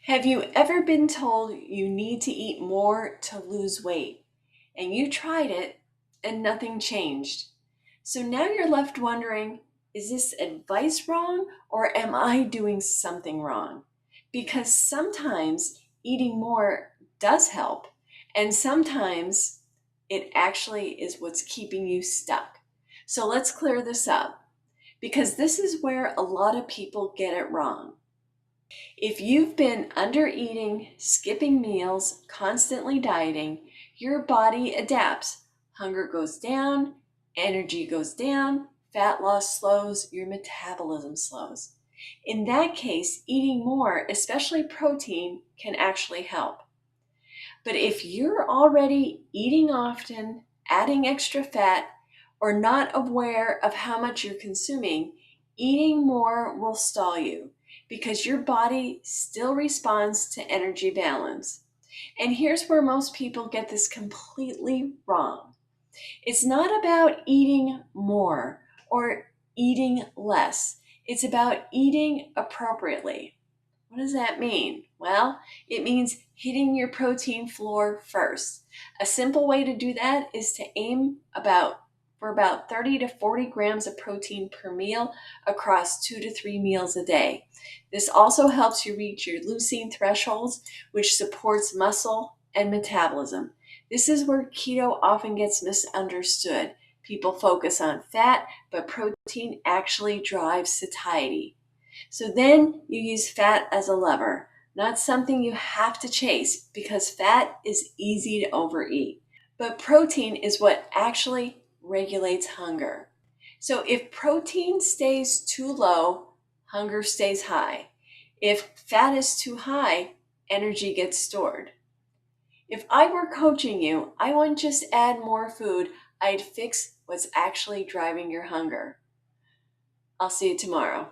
Have you ever been told you need to eat more to lose weight, and you tried it and nothing changed? So now you're left wondering, is this advice wrong or am I doing something wrong? Because sometimes eating more does help, and sometimes it actually is what's keeping you stuck. So let's clear this up because this is where a lot of people get it wrong. If you've been under eating, skipping meals, constantly dieting, your body adapts. Hunger goes down, energy goes down, fat loss slows, your metabolism slows. In that case, eating more, especially protein, can actually help. But if you're already eating often, adding extra fat, or not aware of how much you're consuming, eating more will stall you because your body still responds to energy balance. And here's where most people get this completely wrong. It's not about eating more or eating less. It's about eating appropriately. What does that mean? Well, it means hitting your protein floor first. A simple way to do that is to aim for about 30 to 40 grams of protein per meal across 2 to 3 meals a day. This also helps you reach your leucine thresholds, which supports muscle and metabolism. This is where keto often gets misunderstood. People focus on fat, but protein actually drives satiety. So then you use fat as a lever, not something you have to chase because fat is easy to overeat. But protein is what actually regulates hunger. So if protein stays too low, hunger stays high. If fat is too high, energy gets stored. If I were coaching you, I wouldn't just add more food, I'd fix what's actually driving your hunger. I'll see you tomorrow.